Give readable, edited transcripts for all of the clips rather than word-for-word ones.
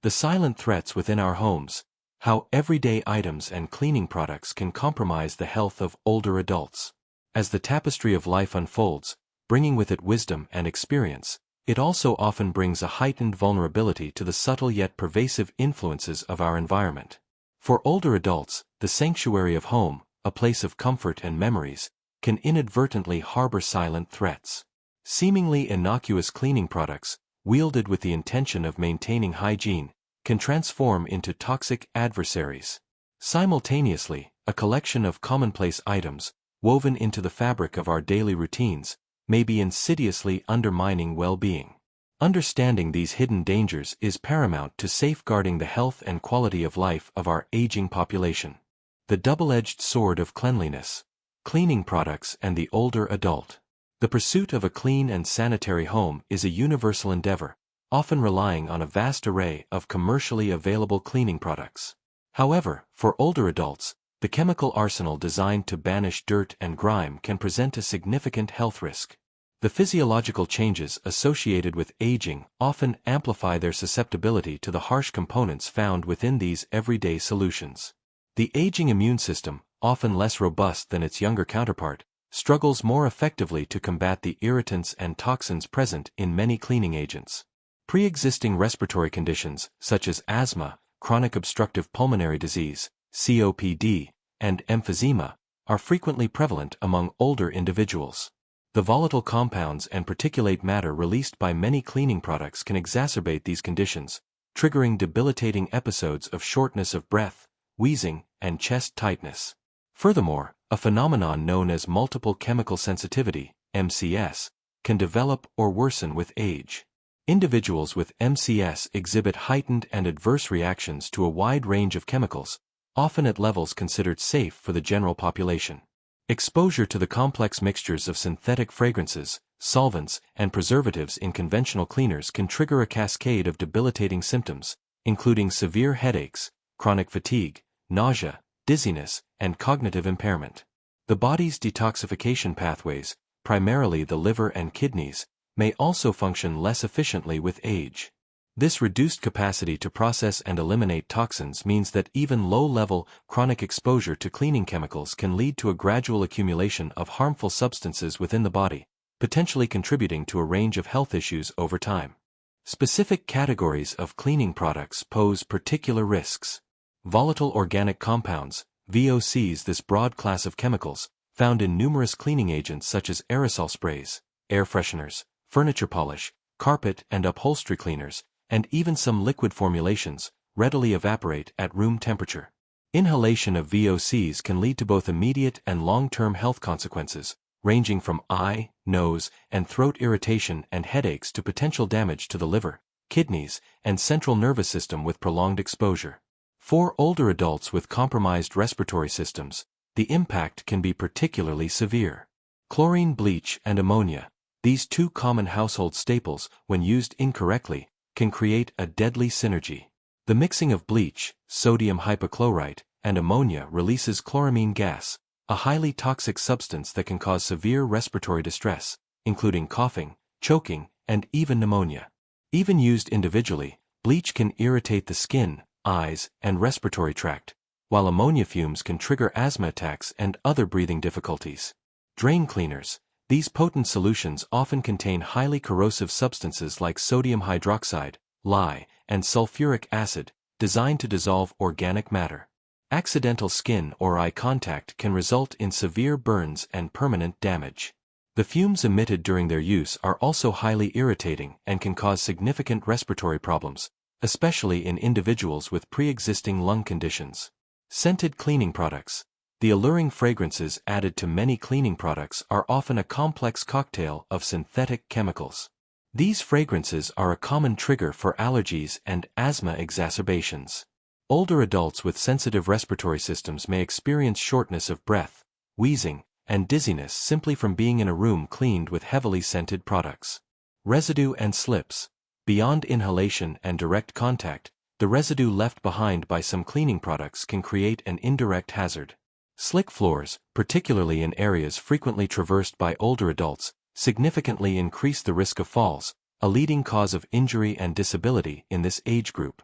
The silent threats within our homes. How everyday items and cleaning products can compromise the health of older adults. As the tapestry of life unfolds, bringing with it wisdom and experience, it also often brings a heightened vulnerability to the subtle yet pervasive influences of our environment. For older adults, the sanctuary of home, a place of comfort and memories, can inadvertently harbor silent threats. Seemingly innocuous cleaning products, wielded with the intention of maintaining hygiene, can transform into toxic adversaries. Simultaneously, a collection of commonplace items, woven into the fabric of our daily routines, may be insidiously undermining well-being. Understanding these hidden dangers is paramount to safeguarding the health and quality of life of our aging population. The double-edged sword of cleanliness. Cleaning products and the older adult. The pursuit of a clean and sanitary home is a universal endeavor, often relying on a vast array of commercially available cleaning products. However, for older adults, the chemical arsenal designed to banish dirt and grime can present a significant health risk. The physiological changes associated with aging often amplify their susceptibility to the harsh components found within these everyday solutions. The aging immune system, often less robust than its younger counterpart, struggles more effectively to combat the irritants and toxins present in many cleaning agents. Pre-existing respiratory conditions, such as asthma, chronic obstructive pulmonary disease, COPD, and emphysema, are frequently prevalent among older individuals. The volatile compounds and particulate matter released by many cleaning products can exacerbate these conditions, triggering debilitating episodes of shortness of breath, wheezing, and chest tightness. Furthermore, a phenomenon known as multiple chemical sensitivity, MCS, can develop or worsen with age. Individuals with MCS exhibit heightened and adverse reactions to a wide range of chemicals, often at levels considered safe for the general population. Exposure to the complex mixtures of synthetic fragrances, solvents, and preservatives in conventional cleaners can trigger a cascade of debilitating symptoms, including severe headaches, chronic fatigue, nausea, dizziness, and cognitive impairment. The body's detoxification pathways, primarily the liver and kidneys, may also function less efficiently with age. This reduced capacity to process and eliminate toxins means that even low-level, chronic exposure to cleaning chemicals can lead to a gradual accumulation of harmful substances within the body, potentially contributing to a range of health issues over time. Specific categories of cleaning products pose particular risks. Volatile organic compounds, VOCs. This broad class of chemicals, found in numerous cleaning agents such as aerosol sprays, air fresheners, furniture polish, carpet and upholstery cleaners, and even some liquid formulations, readily evaporate at room temperature. Inhalation of VOCs can lead to both immediate and long-term health consequences, ranging from eye, nose, and throat irritation and headaches to potential damage to the liver, kidneys, and central nervous system with prolonged exposure. For older adults with compromised respiratory systems, the impact can be particularly severe. Chlorine bleach and ammonia, these two common household staples, when used incorrectly, can create a deadly synergy. The mixing of bleach, sodium hypochlorite, and ammonia releases chloramine gas, a highly toxic substance that can cause severe respiratory distress, including coughing, choking, and even pneumonia. Even used individually, bleach can irritate the skin, eyes, and respiratory tract, while ammonia fumes can trigger asthma attacks and other breathing difficulties. Drain cleaners. These potent solutions often contain highly corrosive substances like sodium hydroxide, lye, and sulfuric acid, designed to dissolve organic matter. Accidental skin or eye contact can result in severe burns and permanent damage. The fumes emitted during their use are also highly irritating and can cause significant respiratory problems, especially in individuals with pre-existing lung conditions. Scented cleaning products. The alluring fragrances added to many cleaning products are often a complex cocktail of synthetic chemicals. These fragrances are a common trigger for allergies and asthma exacerbations. Older adults with sensitive respiratory systems may experience shortness of breath, wheezing, and dizziness simply from being in a room cleaned with heavily scented products. Residue and slips. Beyond inhalation and direct contact, the residue left behind by some cleaning products can create an indirect hazard. Slick floors, particularly in areas frequently traversed by older adults, significantly increase the risk of falls, a leading cause of injury and disability in this age group.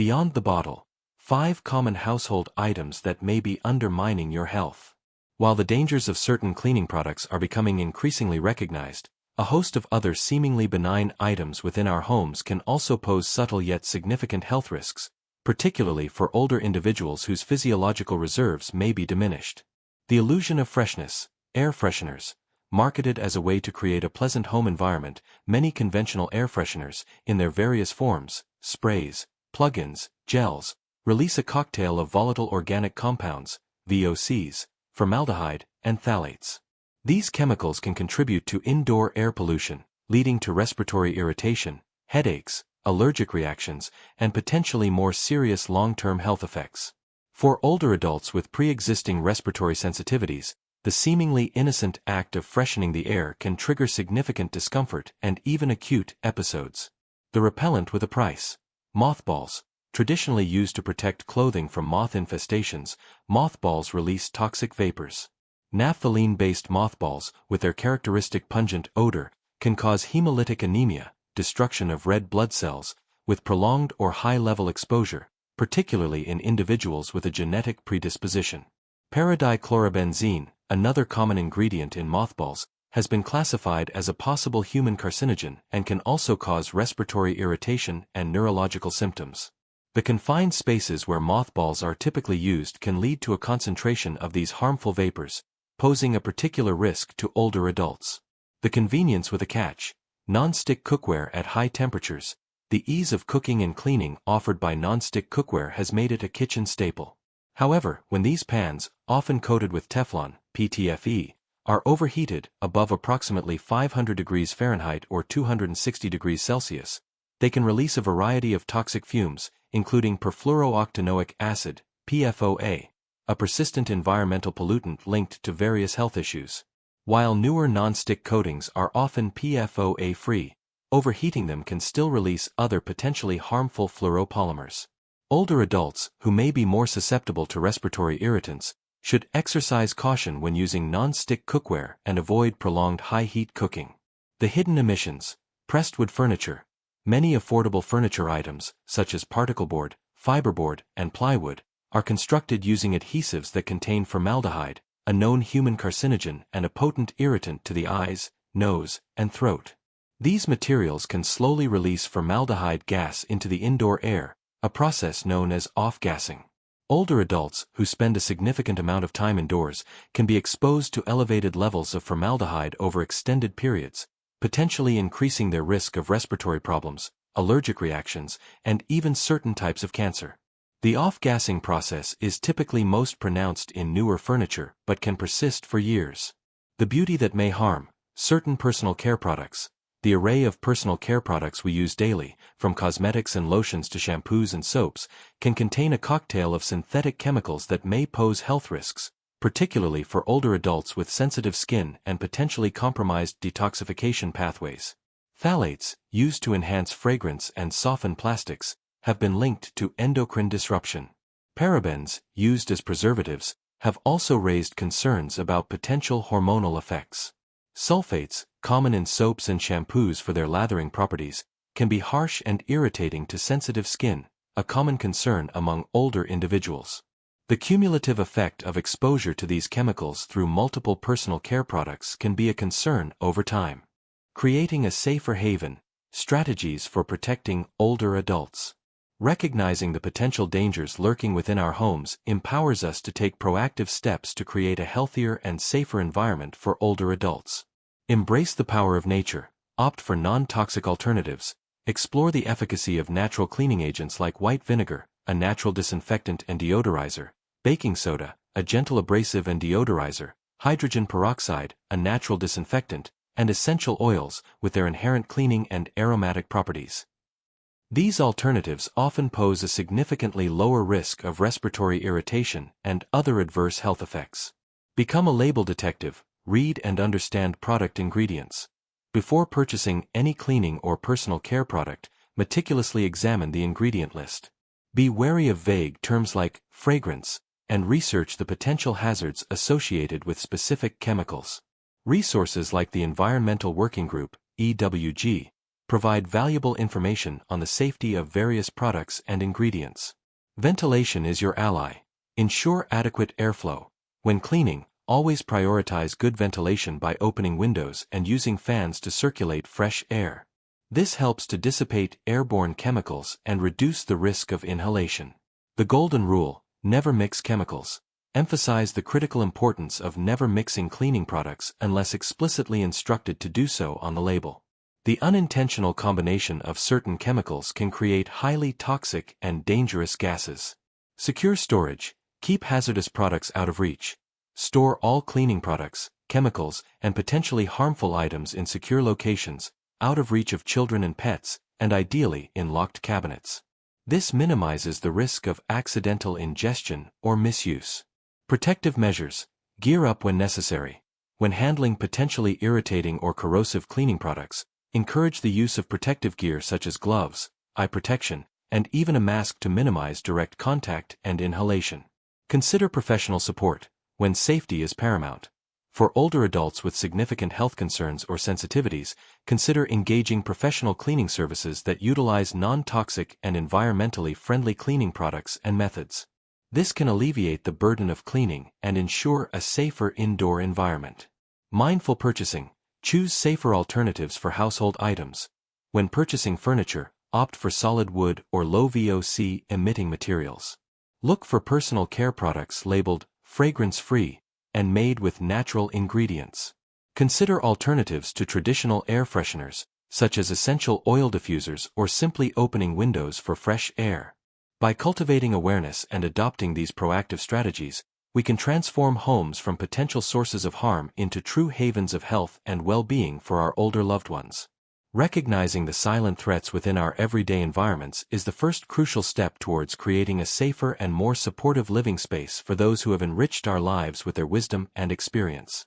Beyond the bottle, 5 common household items that may be undermining your health. While the dangers of certain cleaning products are becoming increasingly recognized, a host of other seemingly benign items within our homes can also pose subtle yet significant health risks, particularly for older individuals whose physiological reserves may be diminished. The illusion of freshness, air fresheners. Marketed as a way to create a pleasant home environment, many conventional air fresheners, in their various forms, sprays, plug-ins, gels, release a cocktail of volatile organic compounds, VOCs, formaldehyde, and phthalates. These chemicals can contribute to indoor air pollution, leading to respiratory irritation, headaches, allergic reactions, and potentially more serious long-term health effects. For older adults with pre-existing respiratory sensitivities, the seemingly innocent act of freshening the air can trigger significant discomfort and even acute episodes. The repellent with a price. Mothballs. Traditionally used to protect clothing from moth infestations, mothballs release toxic vapors. Naphthalene-based mothballs, with their characteristic pungent odor, can cause hemolytic anemia, destruction of red blood cells, with prolonged or high-level exposure, particularly in individuals with a genetic predisposition. Paradichlorobenzene, another common ingredient in mothballs, has been classified as a possible human carcinogen and can also cause respiratory irritation and neurological symptoms. The confined spaces where mothballs are typically used can lead to a concentration of these harmful vapors, posing a particular risk to older adults. The convenience with a catch. Non-stick cookware at high temperatures. The ease of cooking and cleaning offered by non-stick cookware has made it a kitchen staple. However, when these pans, often coated with Teflon, PTFE, are overheated above approximately 500 degrees Fahrenheit or 260 degrees Celsius, they can release a variety of toxic fumes, including perfluorooctanoic acid, PFOA, a persistent environmental pollutant linked to various health issues. While newer non-stick coatings are often PFOA-free, overheating them can still release other potentially harmful fluoropolymers. Older adults, who may be more susceptible to respiratory irritants, should exercise caution when using non-stick cookware and avoid prolonged high-heat cooking. The hidden emissions. Pressed wood furniture. Many affordable furniture items, such as particleboard, fiberboard, and plywood, are constructed using adhesives that contain formaldehyde, a known human carcinogen and a potent irritant to the eyes, nose, and throat. These materials can slowly release formaldehyde gas into the indoor air, a process known as off-gassing. Older adults, who spend a significant amount of time indoors, can be exposed to elevated levels of formaldehyde over extended periods, potentially increasing their risk of respiratory problems, allergic reactions, and even certain types of cancer. The off-gassing process is typically most pronounced in newer furniture but can persist for years. The beauty that may harm. Certain personal care products. The array of personal care products we use daily, from cosmetics and lotions to shampoos and soaps, can contain a cocktail of synthetic chemicals that may pose health risks, particularly for older adults with sensitive skin and potentially compromised detoxification pathways. Phthalates, used to enhance fragrance and soften plastics, have been linked to endocrine disruption. Parabens, used as preservatives, have also raised concerns about potential hormonal effects. Sulfates, common in soaps and shampoos for their lathering properties, can be harsh and irritating to sensitive skin, a common concern among older individuals. The cumulative effect of exposure to these chemicals through multiple personal care products can be a concern over time. Creating a safer haven. Strategies for protecting older adults. Recognizing the potential dangers lurking within our homes empowers us to take proactive steps to create a healthier and safer environment for older adults. Embrace the power of nature. Opt for non-toxic alternatives. Explore the efficacy of natural cleaning agents like white vinegar, a natural disinfectant and deodorizer, baking soda, a gentle abrasive and deodorizer, hydrogen peroxide, a natural disinfectant, and essential oils with their inherent cleaning and aromatic properties. These alternatives often pose a significantly lower risk of respiratory irritation and other adverse health effects. Become a label detective. Read and understand product ingredients. Before purchasing any cleaning or personal care product, meticulously examine the ingredient list. Be wary of vague terms like fragrance, and research the potential hazards associated with specific chemicals. Resources like the Environmental Working Group, EWG, provide valuable information on the safety of various products and ingredients. Ventilation is your ally. Ensure adequate airflow. When cleaning, always prioritize good ventilation by opening windows and using fans to circulate fresh air. This helps to dissipate airborne chemicals and reduce the risk of inhalation. The golden rule: never mix chemicals. Emphasize the critical importance of never mixing cleaning products unless explicitly instructed to do so on the label. The unintentional combination of certain chemicals can create highly toxic and dangerous gases. Secure storage. Keep hazardous products out of reach. Store all cleaning products, chemicals, and potentially harmful items in secure locations, out of reach of children and pets, and ideally in locked cabinets. This minimizes the risk of accidental ingestion or misuse. Protective measures. Gear up when necessary. When handling potentially irritating or corrosive cleaning products, encourage the use of protective gear such as gloves, eye protection, and even a mask to minimize direct contact and inhalation. Consider professional support when safety is paramount. For older adults with significant health concerns or sensitivities, consider engaging professional cleaning services that utilize non-toxic and environmentally friendly cleaning products and methods. This can alleviate the burden of cleaning and ensure a safer indoor environment. Mindful purchasing. Choose safer alternatives for household items. When purchasing furniture, opt for solid wood or low VOC emitting materials. Look for personal care products labeled fragrance-free and made with natural ingredients. Consider alternatives to traditional air fresheners, such as essential oil diffusers or simply opening windows for fresh air. By cultivating awareness and adopting these proactive strategies, we can transform homes from potential sources of harm into true havens of health and well-being for our older loved ones. Recognizing the silent threats within our everyday environments is the first crucial step towards creating a safer and more supportive living space for those who have enriched our lives with their wisdom and experience.